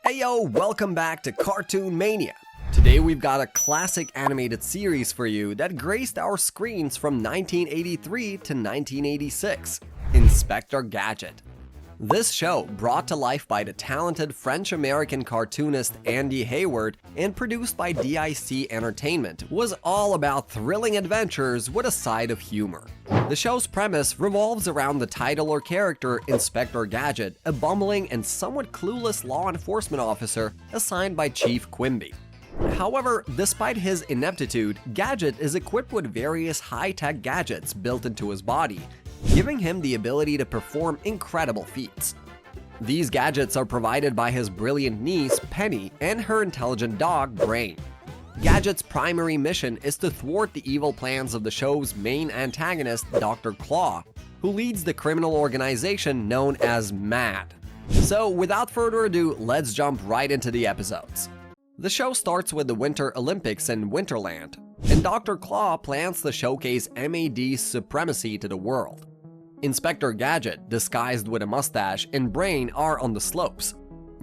Heyo, welcome back to Cartoon Mania. Today we've got a classic animated series for you that graced our screens from 1983 to 1986, Inspector Gadget. This show, brought to life by the talented French-American cartoonist Andy Hayward and produced by DIC Entertainment, was all about thrilling adventures with a side of humor. The show's premise revolves around the title or character Inspector Gadget, a bumbling and somewhat clueless law enforcement officer assigned by Chief Quimby. However, despite his ineptitude, Gadget is equipped with various high-tech gadgets built into his body, giving him the ability to perform incredible feats. These gadgets are provided by his brilliant niece, Penny, and her intelligent dog, Brain. Gadget's primary mission is to thwart the evil plans of the show's main antagonist, Dr. Claw, who leads the criminal organization known as MAD. So, without further ado, let's jump right into the episodes. The show starts with the Winter Olympics in Winterland, and Dr. Claw plans to showcase MAD's supremacy to the world. Inspector Gadget, disguised with a mustache, and Brain are on the slopes.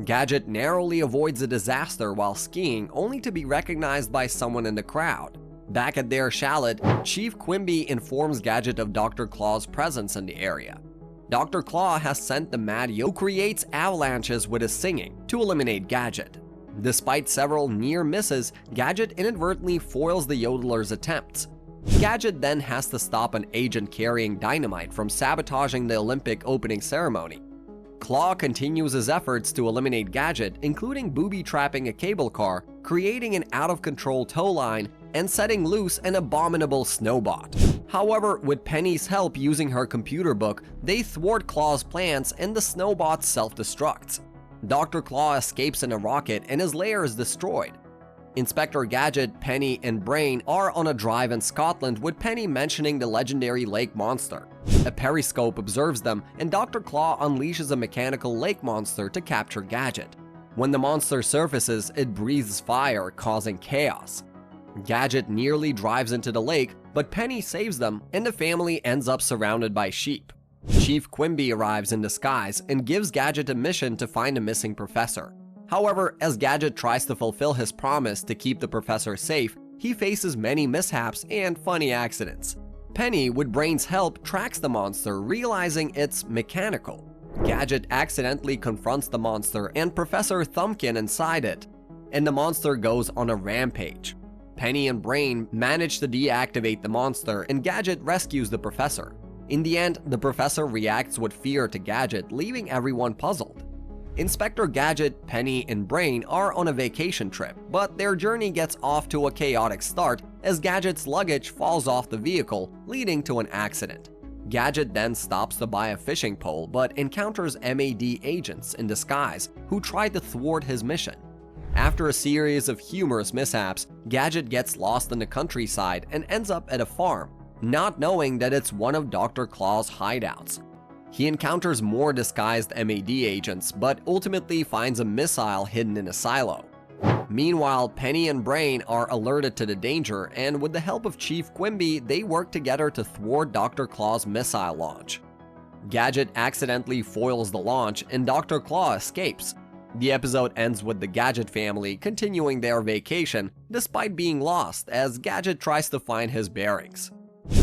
Gadget narrowly avoids a disaster while skiing, only to be recognized by someone in the crowd. Back at their chalet, Chief Quimby informs Gadget of Dr. Claw's presence in the area. Dr. Claw has sent the Mad Yo, who creates avalanches with his singing, to eliminate Gadget. Despite several near misses, Gadget inadvertently foils the yodeler's attempts. Gadget then has to stop an agent carrying dynamite from sabotaging the Olympic opening ceremony. Claw continues his efforts to eliminate Gadget, including booby-trapping a cable car, creating an out-of-control tow line, and setting loose an abominable snowbot. However, with Penny's help using her computer book, they thwart Claw's plans and the snowbot self-destructs. Dr. Claw escapes in a rocket and his lair is destroyed. Inspector Gadget, Penny, and Brain are on a drive in Scotland, with Penny mentioning the legendary lake monster. A periscope observes them, and Dr. Claw unleashes a mechanical lake monster to capture Gadget. When the monster surfaces, it breathes fire, causing chaos. Gadget nearly drives into the lake, but Penny saves them, and the family ends up surrounded by sheep. Chief Quimby arrives in disguise and gives Gadget a mission to find a missing professor. However, as Gadget tries to fulfill his promise to keep the professor safe, he faces many mishaps and funny accidents. Penny, with Brain's help, tracks the monster, realizing it's mechanical. Gadget accidentally confronts the monster and Professor Thumbkin inside it, and the monster goes on a rampage. Penny and Brain manage to deactivate the monster, and Gadget rescues the professor. In the end, the professor reacts with fear to Gadget, leaving everyone puzzled. Inspector Gadget, Penny, and Brain are on a vacation trip, but their journey gets off to a chaotic start as Gadget's luggage falls off the vehicle, leading to an accident. Gadget then stops to buy a fishing pole, but encounters MAD agents in disguise who try to thwart his mission. After a series of humorous mishaps, Gadget gets lost in the countryside and ends up at a farm, not knowing that it's one of Dr. Claw's hideouts. He encounters more disguised MAD agents, but ultimately finds a missile hidden in a silo. Meanwhile, Penny and Brain are alerted to the danger, and with the help of Chief Quimby, they work together to thwart Dr. Claw's missile launch. Gadget accidentally foils the launch, and Dr. Claw escapes. The episode ends with the Gadget family continuing their vacation, despite being lost, as Gadget tries to find his bearings.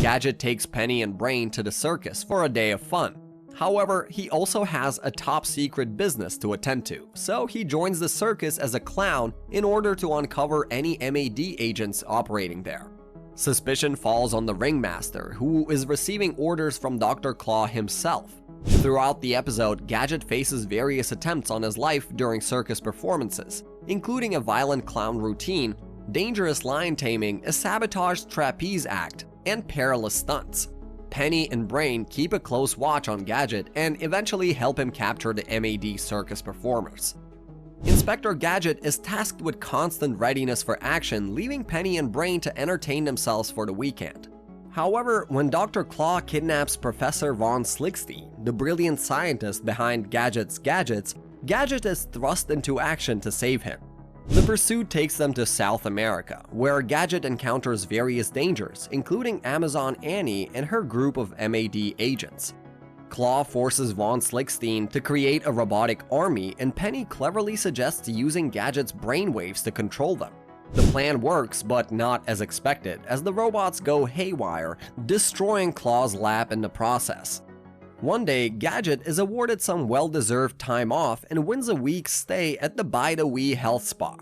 Gadget takes Penny and Brain to the circus for a day of fun. However, he also has a top-secret business to attend to, so he joins the circus as a clown in order to uncover any MAD agents operating there. Suspicion falls on the ringmaster, who is receiving orders from Dr. Claw himself. Throughout the episode, Gadget faces various attempts on his life during circus performances, including a violent clown routine, dangerous lion taming, a sabotaged trapeze act, and perilous stunts. Penny and Brain keep a close watch on Gadget and eventually help him capture the MAD circus performers. Inspector Gadget is tasked with constant readiness for action, leaving Penny and Brain to entertain themselves for the weekend. However, when Dr. Claw kidnaps Professor Von Slicksty, the brilliant scientist behind Gadget's gadgets, Gadget is thrust into action to save him. The pursuit takes them to South America, where Gadget encounters various dangers, including Amazon Annie and her group of MAD agents. Claw forces Von Slickstein to create a robotic army, and Penny cleverly suggests using Gadget's brainwaves to control them. The plan works, but not as expected, as the robots go haywire, destroying Claw's lab in the process. One day, Gadget is awarded some well-deserved time off and wins a week's stay at the By the Wee health spa.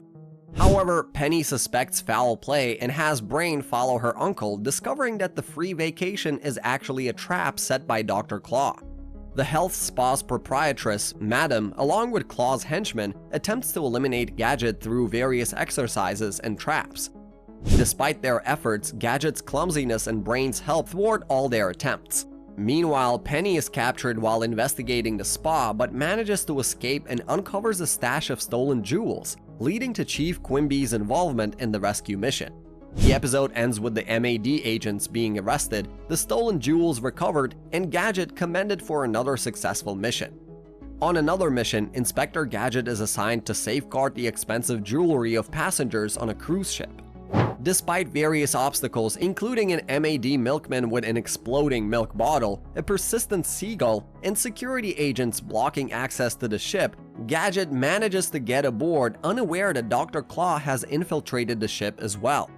However, Penny suspects foul play and has Brain follow her uncle, discovering that the free vacation is actually a trap set by Dr. Claw. The health spa's proprietress, Madam, along with Claw's henchman, attempts to eliminate Gadget through various exercises and traps. Despite their efforts, Gadget's clumsiness and Brain's help thwart all their attempts. Meanwhile, Penny is captured while investigating the spa but manages to escape and uncovers a stash of stolen jewels, leading to Chief Quimby's involvement in the rescue mission. The episode ends with the MAD agents being arrested, the stolen jewels recovered, and Gadget commended for another successful mission. On another mission, Inspector Gadget is assigned to safeguard the expensive jewelry of passengers on a cruise ship. Despite various obstacles, including an MAD milkman with an exploding milk bottle, a persistent seagull, and security agents blocking access to the ship, Gadget manages to get aboard, unaware that Dr. Claw has infiltrated the ship as well.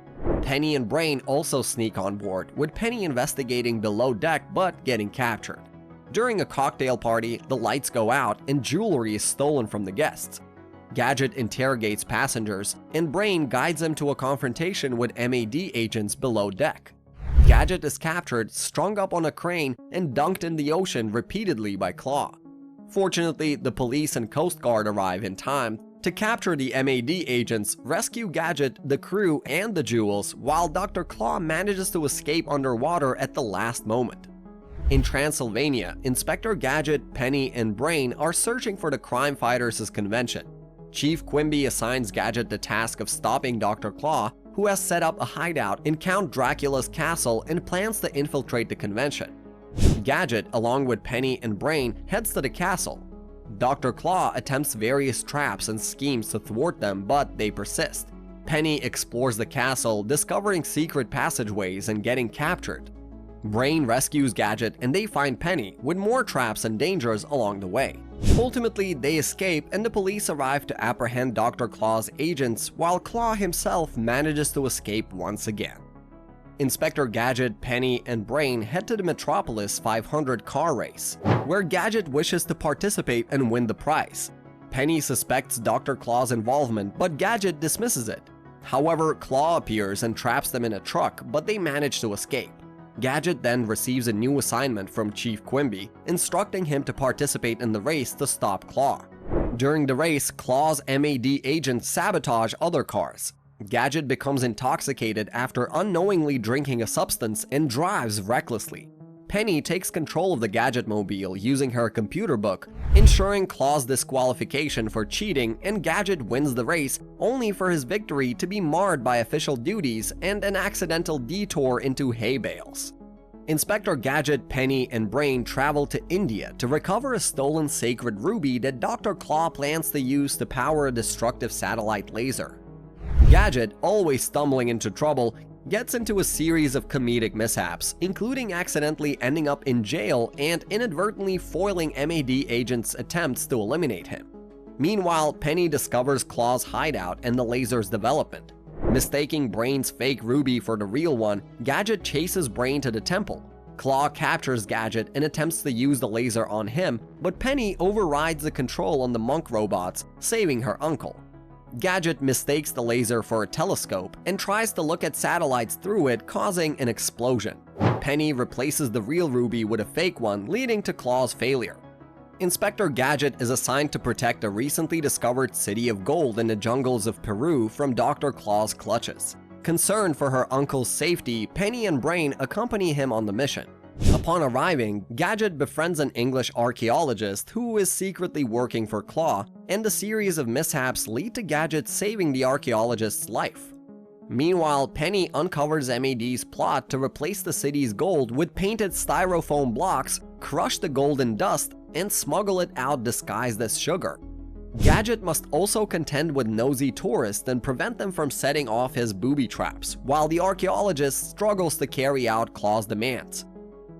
Penny and Brain also sneak on board, with Penny investigating below deck but getting captured. During a cocktail party, the lights go out and jewelry is stolen from the guests. Gadget interrogates passengers, and Brain guides them to a confrontation with MAD agents below deck. Gadget is captured, strung up on a crane, and dunked in the ocean repeatedly by Claw. Fortunately, the police and Coast Guard arrive in time to capture the MAD agents, rescue Gadget, the crew, and the jewels, while Dr. Claw manages to escape underwater at the last moment. In Transylvania, Inspector Gadget, Penny, and Brain are searching for the crime fighters' convention. Chief Quimby assigns Gadget the task of stopping Dr. Claw, who has set up a hideout in Count Dracula's castle and plans to infiltrate the convention. Gadget, along with Penny and Brain, heads to the castle. Dr. Claw attempts various traps and schemes to thwart them, but they persist. Penny explores the castle, discovering secret passageways and getting captured. Brain rescues Gadget and they find Penny, with more traps and dangers along the way. Ultimately, they escape and the police arrive to apprehend Dr. Claw's agents, while Claw himself manages to escape once again. Inspector Gadget, Penny, and Brain head to the Metropolis 500 car race, where Gadget wishes to participate and win the prize. Penny suspects Dr. Claw's involvement, but Gadget dismisses it. However, Claw appears and traps them in a truck, but they manage to escape. Gadget then receives a new assignment from Chief Quimby, instructing him to participate in the race to stop Claw. During the race, Claw's MAD agents sabotage other cars. Gadget becomes intoxicated after unknowingly drinking a substance and drives recklessly. Penny takes control of the Gadget-mobile using her computer book, ensuring Claw's disqualification for cheating, and Gadget wins the race, only for his victory to be marred by official duties and an accidental detour into hay bales. Inspector Gadget, Penny, and Brain travel to India to recover a stolen sacred ruby that Dr. Claw plans to use to power a destructive satellite laser. Gadget, always stumbling into trouble, gets into a series of comedic mishaps, including accidentally ending up in jail and inadvertently foiling MAD agents' attempts to eliminate him. Meanwhile, Penny discovers Claw's hideout and the laser's development. Mistaking Brain's fake ruby for the real one, Gadget chases Brain to the temple. Claw captures Gadget and attempts to use the laser on him, but Penny overrides the control on the monk robots, saving her uncle. Gadget mistakes the laser for a telescope and tries to look at satellites through it, causing an explosion. Penny replaces the real ruby with a fake one, leading to Claw's failure. Inspector Gadget is assigned to protect a recently discovered city of gold in the jungles of Peru from Dr. Claw's clutches. Concerned for her uncle's safety, Penny and Brain accompany him on the mission. Upon arriving, Gadget befriends an English archaeologist who is secretly working for Claw, and a series of mishaps lead to Gadget saving the archaeologist's life. Meanwhile, Penny uncovers MAD's plot to replace the city's gold with painted styrofoam blocks, crush the gold in dust, and smuggle it out disguised as sugar. Gadget must also contend with nosy tourists and prevent them from setting off his booby traps, while the archaeologist struggles to carry out Claw's demands.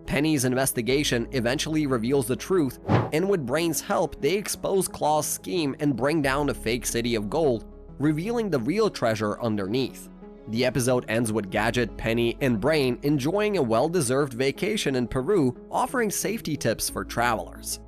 Penny's investigation eventually reveals the truth, and with Brain's help, they expose Claw's scheme and bring down the fake city of gold, revealing the real treasure underneath. The episode ends with Gadget, Penny, and Brain enjoying a well-deserved vacation in Peru, offering safety tips for travelers.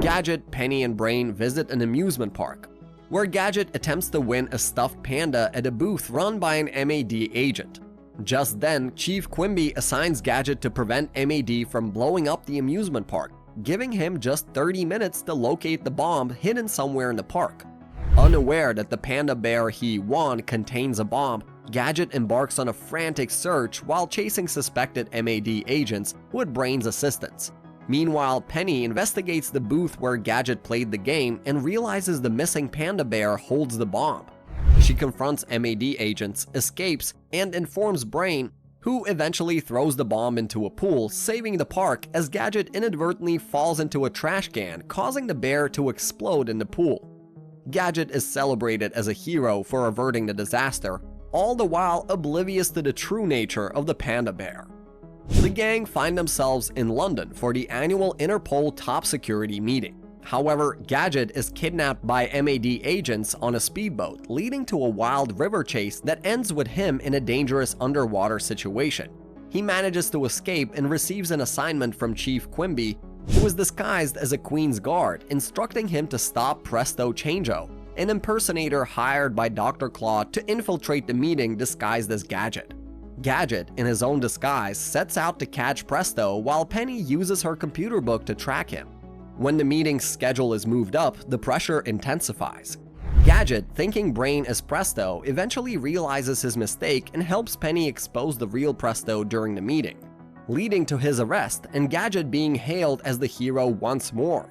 Gadget, Penny, and Brain visit an amusement park, where Gadget attempts to win a stuffed panda at a booth run by an MAD agent. Just then, Chief Quimby assigns Gadget to prevent MAD from blowing up the amusement park, giving him just 30 minutes to locate the bomb hidden somewhere in the park. Unaware that the panda bear he won contains a bomb, Gadget embarks on a frantic search while chasing suspected MAD agents with Brain's assistance. Meanwhile, Penny investigates the booth where Gadget played the game and realizes the missing panda bear holds the bomb. She confronts MAD agents, escapes, and informs Brain, who eventually throws the bomb into a pool, saving the park as Gadget inadvertently falls into a trash can, causing the bear to explode in the pool. Gadget is celebrated as a hero for averting the disaster, all the while oblivious to the true nature of the panda bear. The gang find themselves in London for the annual Interpol top security meeting. However, Gadget is kidnapped by MAD agents on a speedboat, leading to a wild river chase that ends with him in a dangerous underwater situation. He manages to escape and receives an assignment from Chief Quimby, who is disguised as a Queen's Guard, instructing him to stop Presto Changeo, an impersonator hired by Dr. Claw to infiltrate the meeting disguised as Gadget. Gadget, in his own disguise, sets out to catch Presto while Penny uses her computer book to track him. When the meeting's schedule is moved up, the pressure intensifies. Gadget, thinking Brain is Presto, eventually realizes his mistake and helps Penny expose the real Presto during the meeting, leading to his arrest and Gadget being hailed as the hero once more.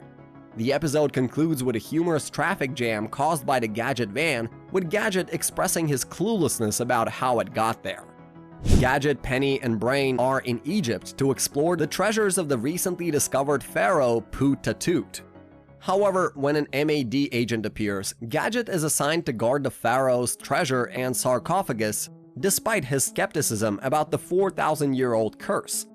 The episode concludes with a humorous traffic jam caused by the Gadget van, with Gadget expressing his cluelessness about how it got there. Gadget, Penny, and Brain are in Egypt to explore the treasures of the recently discovered pharaoh Put-Tatut. However, when an MAD agent appears, Gadget is assigned to guard the pharaoh's treasure and sarcophagus, despite his skepticism about the 4,000-year-old curse.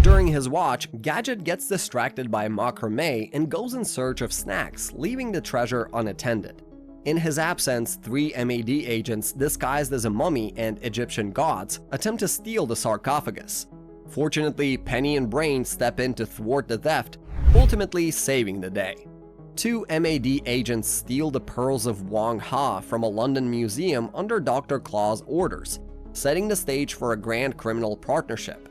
During his watch, Gadget gets distracted by macrame and goes in search of snacks, leaving the treasure unattended. In his absence, 3 MAD agents disguised as a mummy and Egyptian gods attempt to steal the sarcophagus. Fortunately, Penny and Brain step in to thwart the theft, ultimately saving the day. 2 MAD agents steal the pearls of Wang Ha from a London museum under Dr. Claw's orders, setting the stage for a grand criminal partnership.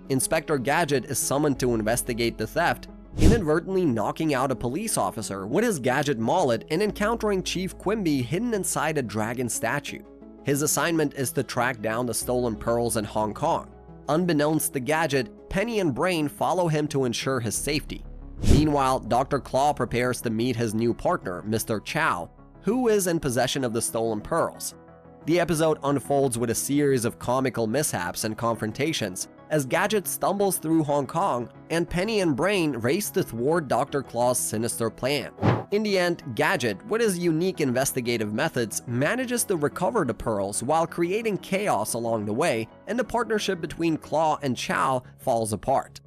Inspector Gadget is summoned to investigate the theft, inadvertently knocking out a police officer with his Gadget mallet and encountering Chief Quimby hidden inside a dragon statue. His assignment is to track down the stolen pearls in Hong Kong. Unbeknownst to Gadget, Penny and Brain follow him to ensure his safety. Meanwhile, Dr. Claw prepares to meet his new partner, Mr. Chow, who is in possession of the stolen pearls. The episode unfolds with a series of comical mishaps and confrontations, as Gadget stumbles through Hong Kong and Penny and Brain race to thwart Dr. Claw's sinister plan. In the end, Gadget, with his unique investigative methods, manages to recover the pearls while creating chaos along the way, and the partnership between Claw and Chow falls apart.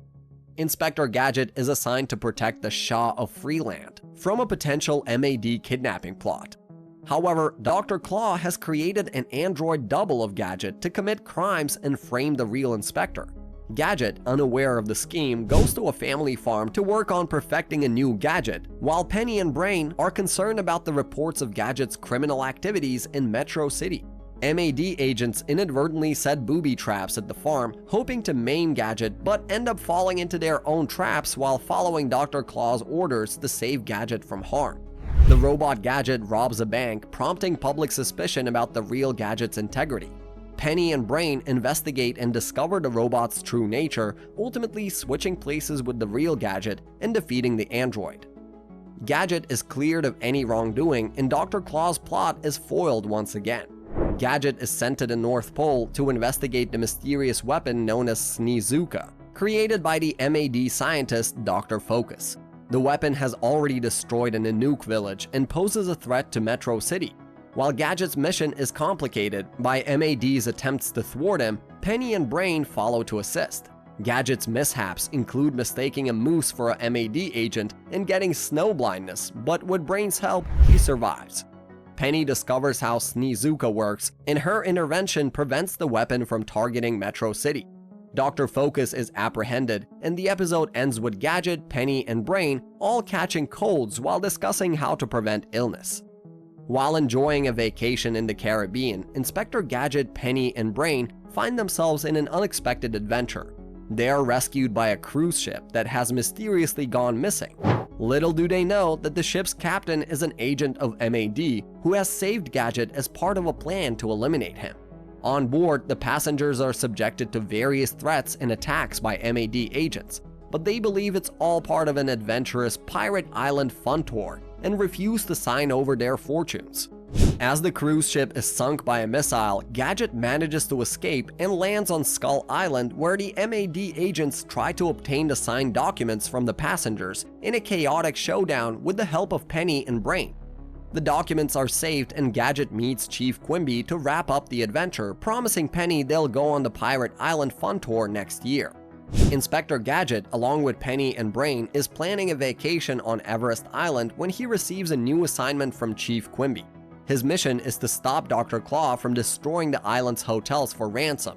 Inspector Gadget is assigned to protect the Shah of Freeland from a potential MAD kidnapping plot. However, Dr. Claw has created an android double of Gadget to commit crimes and frame the real inspector. Gadget, unaware of the scheme, goes to a family farm to work on perfecting a new Gadget, while Penny and Brain are concerned about the reports of Gadget's criminal activities in Metro City. MAD agents inadvertently set booby traps at the farm, hoping to maim Gadget, but end up falling into their own traps while following Dr. Claw's orders to save Gadget from harm. The robot Gadget robs a bank, prompting public suspicion about the real Gadget's integrity. Penny and Brain investigate and discover the robot's true nature, ultimately switching places with the real Gadget and defeating the android. Gadget is cleared of any wrongdoing, and Dr. Claw's plot is foiled once again. Gadget is sent to the North Pole to investigate the mysterious weapon known as Sneezuka, created by the MAD scientist Dr. Focus. The weapon has already destroyed an Inuk village and poses a threat to Metro City. While Gadget's mission is complicated by MAD's attempts to thwart him, Penny and Brain follow to assist. Gadget's mishaps include mistaking a moose for a MAD agent and getting snow blindness, but with Brain's help, he survives. Penny discovers how Sneezuka works, and her intervention prevents the weapon from targeting Metro City. Dr. Focus is apprehended, and the episode ends with Gadget, Penny, and Brain all catching colds while discussing how to prevent illness. While enjoying a vacation in the Caribbean, Inspector Gadget, Penny, and Brain find themselves in an unexpected adventure. They are rescued by a cruise ship that has mysteriously gone missing. Little do they know that the ship's captain is an agent of MAD who has saved Gadget as part of a plan to eliminate him. On board, the passengers are subjected to various threats and attacks by MAD agents, but they believe it's all part of an adventurous Pirate Island fun tour and refuse to sign over their fortunes. As the cruise ship is sunk by a missile, Gadget manages to escape and lands on Skull Island, where the MAD agents try to obtain the signed documents from the passengers in a chaotic showdown with the help of Penny and Brain. The documents are saved, and Gadget meets Chief Quimby to wrap up the adventure, promising Penny they'll go on the Pirate Island fun tour next year. Inspector Gadget, along with Penny and Brain, is planning a vacation on Everest Island when he receives a new assignment from Chief Quimby. His mission is to stop Dr. Claw from destroying the island's hotels for ransom.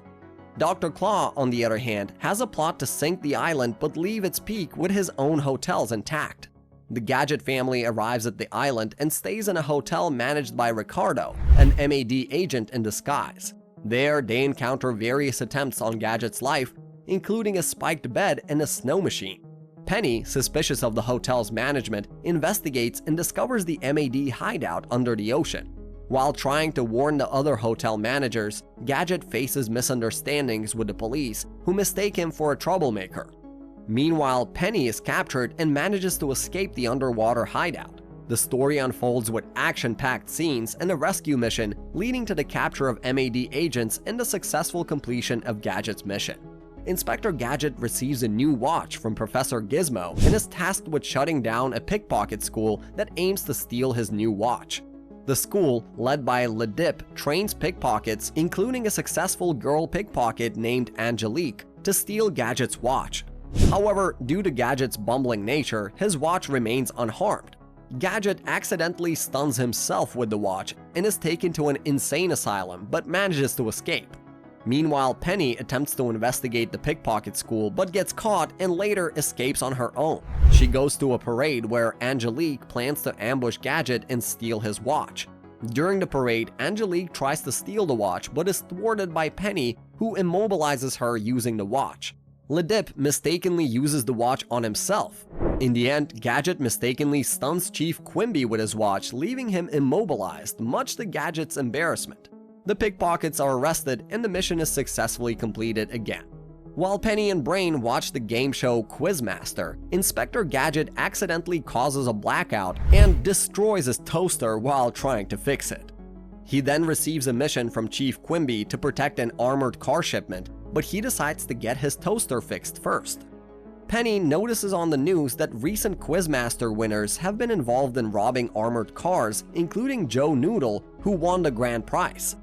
Dr. Claw, on the other hand, has a plot to sink the island but leave its peak with his own hotels intact. The Gadget family arrives at the island and stays in a hotel managed by Ricardo, an MAD agent in disguise. There, they encounter various attempts on Gadget's life, including a spiked bed and a snow machine. Penny, suspicious of the hotel's management, investigates and discovers the MAD hideout under the ocean. While trying to warn the other hotel managers, Gadget faces misunderstandings with the police, who mistake him for a troublemaker. Meanwhile, Penny is captured and manages to escape the underwater hideout. The story unfolds with action-packed scenes and a rescue mission, leading to the capture of MAD agents and the successful completion of Gadget's mission. Inspector Gadget receives a new watch from Professor Gizmo and is tasked with shutting down a pickpocket school that aims to steal his new watch. The school, led by Ledip, trains pickpockets, including a successful girl pickpocket named Angelique, to steal Gadget's watch. However, due to Gadget's bumbling nature, his watch remains unharmed. Gadget accidentally stuns himself with the watch and is taken to an insane asylum, but manages to escape. Meanwhile, Penny attempts to investigate the pickpocket school but gets caught and later escapes on her own. She goes to a parade where Angelique plans to ambush Gadget and steal his watch. During the parade, Angelique tries to steal the watch but is thwarted by Penny, who immobilizes her using the watch. Ledip mistakenly uses the watch on himself. In the end, Gadget mistakenly stuns Chief Quimby with his watch, leaving him immobilized, much to Gadget's embarrassment. The pickpockets are arrested and the mission is successfully completed again. While Penny and Brain watch the game show Quizmaster, Inspector Gadget accidentally causes a blackout and destroys his toaster while trying to fix it. He then receives a mission from Chief Quimby to protect an armored car shipment, but he decides to get his toaster fixed first. Penny notices on the news that recent Quizmaster winners have been involved in robbing armored cars, including Joe Noodle, who won the grand prize.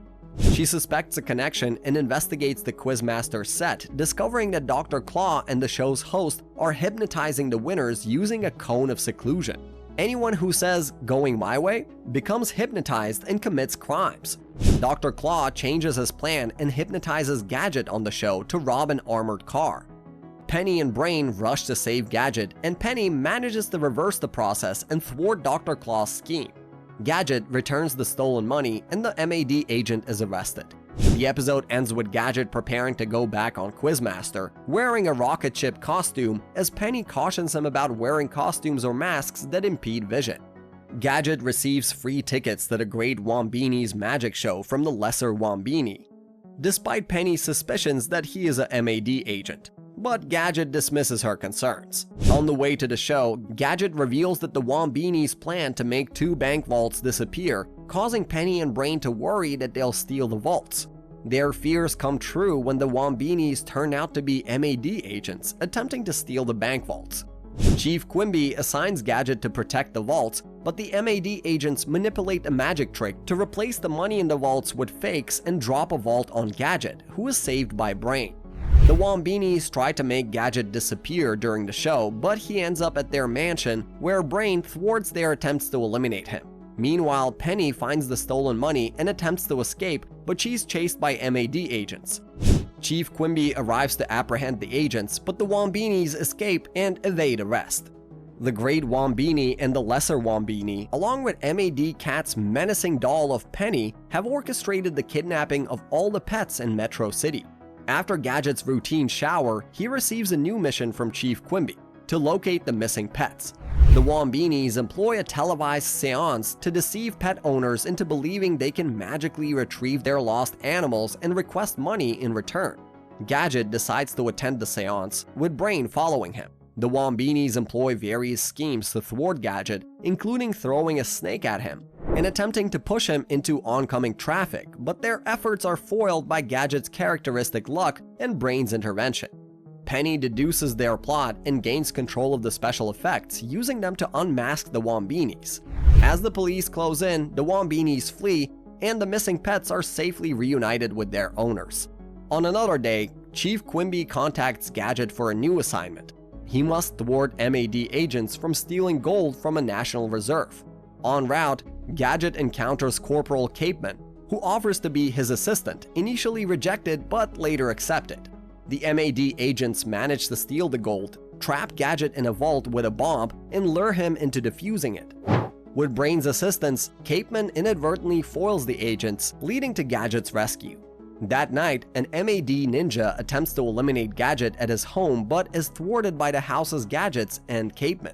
She suspects a connection and investigates the Quizmaster set, discovering that Dr. Claw and the show's host are hypnotizing the winners using a cone of seclusion. Anyone who says, "going my way," becomes hypnotized and commits crimes. Dr. Claw changes his plan and hypnotizes Gadget on the show to rob an armored car. Penny and Brain rush to save Gadget, and Penny manages to reverse the process and thwart Dr. Claw's scheme. Gadget returns the stolen money and the MAD agent is arrested. The episode ends with Gadget preparing to go back on Quizmaster, wearing a rocket ship costume, as Penny cautions him about wearing costumes or masks that impede vision. Gadget receives free tickets to the Great Wombini's magic show from the Lesser Wombini, despite Penny's suspicions that he is a MAD agent. But Gadget dismisses her concerns. On the way to the show, Gadget reveals that the Wombinis plan to make 2 bank vaults disappear, causing Penny and Brain to worry that they'll steal the vaults. Their fears come true when the Wombinis turn out to be MAD agents attempting to steal the bank vaults. Chief Quimby assigns Gadget to protect the vaults, but the MAD agents manipulate a magic trick to replace the money in the vaults with fakes and drop a vault on Gadget, who is saved by Brain. The Wombinis try to make Gadget disappear during the show, but he ends up at their mansion, where Brain thwarts their attempts to eliminate him. Meanwhile, Penny finds the stolen money and attempts to escape, but she's chased by MAD agents. Chief Quimby arrives to apprehend the agents, but the Wombinis escape and evade arrest. The Great Wombini and the Lesser Wombini, along with MAD Cat's menacing doll of Penny, have orchestrated the kidnapping of all the pets in Metro City. After Gadget's routine shower, he receives a new mission from Chief Quimby to locate the missing pets. The Wombinis employ a televised seance to deceive pet owners into believing they can magically retrieve their lost animals and request money in return. Gadget decides to attend the seance, with Brain following him. The Wombinis employ various schemes to thwart Gadget, including throwing a snake at him and attempting to push him into oncoming traffic, but their efforts are foiled by Gadget's characteristic luck and Brain's intervention. Penny deduces their plot and gains control of the special effects, using them to unmask the Wombinis. As the police close in, the Wombinis flee, and the missing pets are safely reunited with their owners. On another day, Chief Quimby contacts Gadget for a new assignment. He must thwart MAD agents from stealing gold from a national reserve. En route, Gadget encounters Corporal Capeman, who offers to be his assistant, initially rejected but later accepted. The MAD agents manage to steal the gold, trap Gadget in a vault with a bomb, and lure him into defusing it. With Brain's assistance, Capeman inadvertently foils the agents, leading to Gadget's rescue. That night, an MAD ninja attempts to eliminate Gadget at his home but is thwarted by the house's gadgets and Capeman.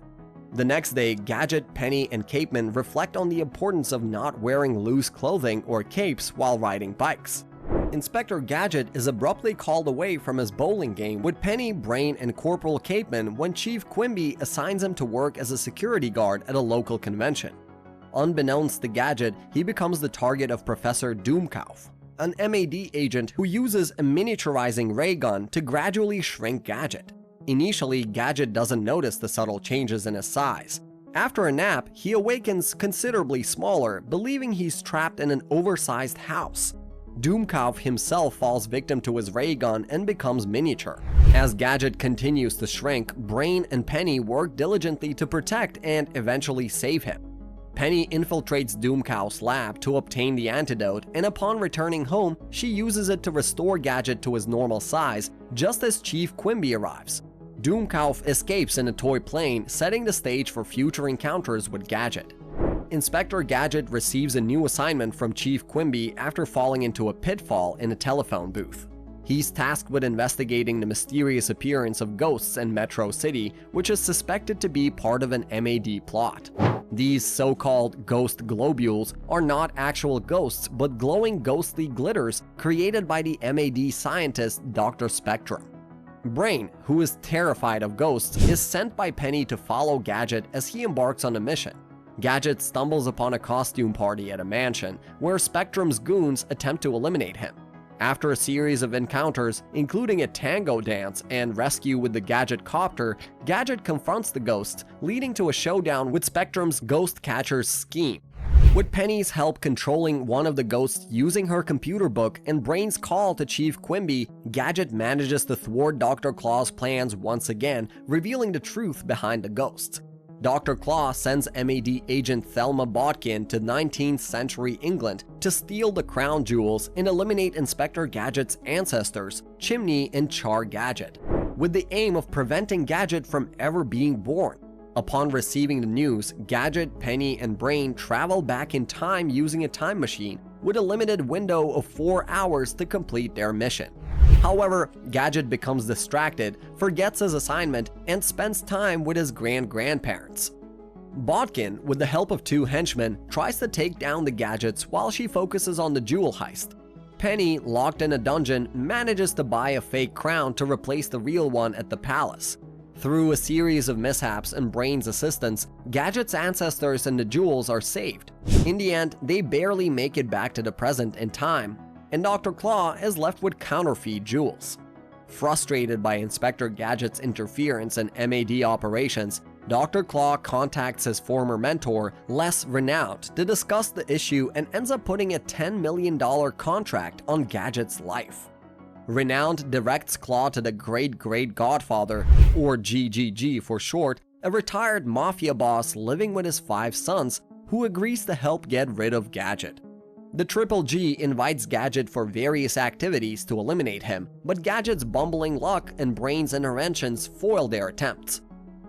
The next day, Gadget, Penny, and Capeman reflect on the importance of not wearing loose clothing or capes while riding bikes. Inspector Gadget is abruptly called away from his bowling game with Penny, Brain, and Corporal Capeman when Chief Quimby assigns him to work as a security guard at a local convention. Unbeknownst to Gadget, he becomes the target of Professor Doomkopf, an MAD agent who uses a miniaturizing ray gun to gradually shrink Gadget. Initially, Gadget doesn't notice the subtle changes in his size. After a nap, he awakens considerably smaller, believing he's trapped in an oversized house. Doomkopf himself falls victim to his ray gun and becomes miniature. As Gadget continues to shrink, Brain and Penny work diligently to protect and eventually save him. Penny infiltrates Doomkopf's lab to obtain the antidote, and upon returning home, she uses it to restore Gadget to his normal size, just as Chief Quimby arrives. Doomkopf escapes in a toy plane, setting the stage for future encounters with Gadget. Inspector Gadget receives a new assignment from Chief Quimby after falling into a pitfall in a telephone booth. He's tasked with investigating the mysterious appearance of ghosts in Metro City, which is suspected to be part of an MAD plot. These so-called ghost globules are not actual ghosts, but glowing ghostly glitters created by the MAD scientist Dr. Spectrum. Brain, who is terrified of ghosts, is sent by Penny to follow Gadget as he embarks on a mission. Gadget stumbles upon a costume party at a mansion, where Spectrum's goons attempt to eliminate him. After a series of encounters, including a tango dance and rescue with the Gadget copter, Gadget confronts the ghosts, leading to a showdown with Spectrum's ghost catcher's scheme. With Penny's help controlling one of the ghosts using her computer book and Brain's call to Chief Quimby, Gadget manages to thwart Dr. Claw's plans once again, revealing the truth behind the ghosts. Dr. Claw sends MAD agent Thelma Botkin to 19th century England to steal the crown jewels and eliminate Inspector Gadget's ancestors, Chimney and Char Gadget, with the aim of preventing Gadget from ever being born. Upon receiving the news, Gadget, Penny, and Brain travel back in time using a time machine, with a limited window of 4 hours to complete their mission. However, Gadget becomes distracted, forgets his assignment, and spends time with his grandparents. Botkin, with the help of 2 henchmen, tries to take down the Gadgets while she focuses on the jewel heist. Penny, locked in a dungeon, manages to buy a fake crown to replace the real one at the palace. Through a series of mishaps and Brain's assistance, Gadget's ancestors and the jewels are saved. In the end, they barely make it back to the present in time, and Dr. Claw is left with counterfeit jewels. Frustrated by Inspector Gadget's interference in MAD operations, Dr. Claw contacts his former mentor, Les Renault, to discuss the issue and ends up putting a $10 million contract on Gadget's life. Renowned directs Claw to the great-great-godfather, or GGG for short, a retired mafia boss living with his 5 sons, who agrees to help get rid of Gadget. The Triple G invites Gadget for various activities to eliminate him, but Gadget's bumbling luck and Brain's interventions foil their attempts.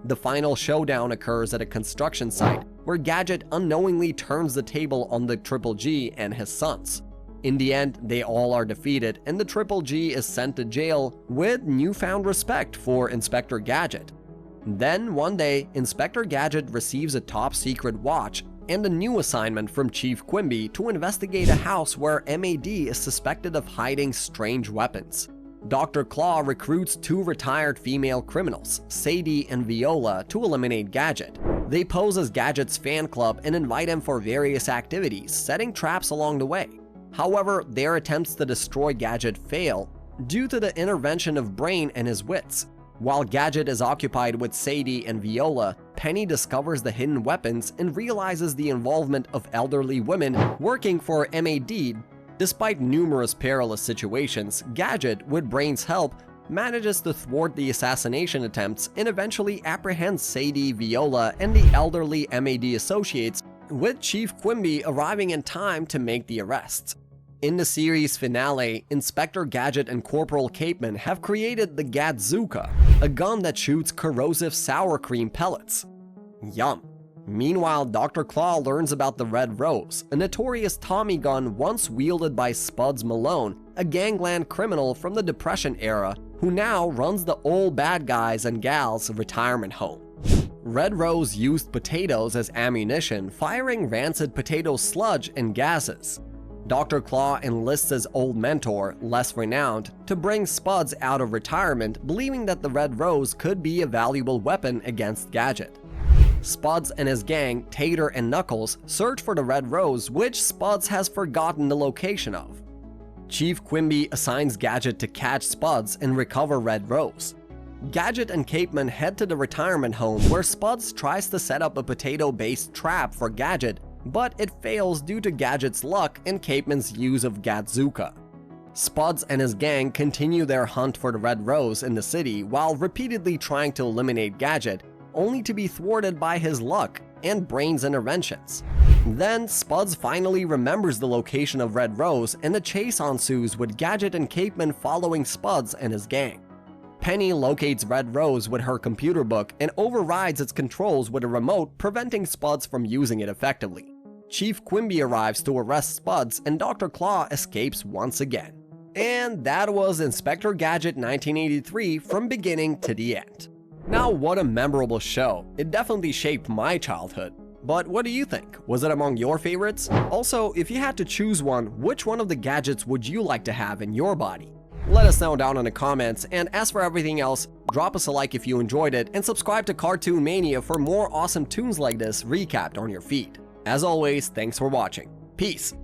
The final showdown occurs at a construction site, where Gadget unknowingly turns the table on the Triple G and his sons. In the end, they all are defeated, and the Triple G is sent to jail with newfound respect for Inspector Gadget. Then, one day, Inspector Gadget receives a top-secret watch and a new assignment from Chief Quimby to investigate a house where MAD is suspected of hiding strange weapons. Dr. Claw recruits 2 retired female criminals, Sadie and Viola, to eliminate Gadget. They pose as Gadget's fan club and invite him for various activities, setting traps along the way. However, their attempts to destroy Gadget fail due to the intervention of Brain and his wits. While Gadget is occupied with Sadie and Viola, Penny discovers the hidden weapons and realizes the involvement of elderly women working for MAD. Despite numerous perilous situations, Gadget, with Brain's help, manages to thwart the assassination attempts and eventually apprehends Sadie, Viola, and the elderly MAD associates, with Chief Quimby arriving in time to make the arrests. In the series finale, Inspector Gadget and Corporal Capeman have created the Gadzooka, a gun that shoots corrosive sour cream pellets. Yum. Meanwhile, Dr. Claw learns about the Red Rose, a notorious Tommy gun once wielded by Spuds Malone, a gangland criminal from the Depression era who now runs the Old Bad Guys and Gals retirement home. Red Rose used potatoes as ammunition, firing rancid potato sludge and gases. Dr. Claw enlists his old mentor, less renowned, to bring Spuds out of retirement, believing that the Red Rose could be a valuable weapon against Gadget. Spuds and his gang, Tater and Knuckles, search for the Red Rose, which Spuds has forgotten the location of. Chief Quimby assigns Gadget to catch Spuds and recover Red Rose. Gadget and Capeman head to the retirement home, where Spuds tries to set up a potato-based trap for Gadget, but it fails due to Gadget's luck and Capeman's use of Gadzooka. Spuds and his gang continue their hunt for the Red Rose in the city while repeatedly trying to eliminate Gadget, only to be thwarted by his luck and Brain's interventions. Then, Spuds finally remembers the location of Red Rose, and the chase ensues with Gadget and Capeman following Spuds and his gang. Penny locates Red Rose with her computer book and overrides its controls with a remote, preventing Spuds from using it effectively. Chief Quimby arrives to arrest Spuds, and Dr. Claw escapes once again. And that was Inspector Gadget 1983 from beginning to the end. Now, what a memorable show. It definitely shaped my childhood. But what do you think? Was it among your favorites? Also, if you had to choose one, which one of the gadgets would you like to have in your body? Let us know down in the comments, and as for everything else, drop us a like if you enjoyed it, and subscribe to Cartoon Mania for more awesome tunes like this recapped on your feed. As always, thanks for watching. Peace!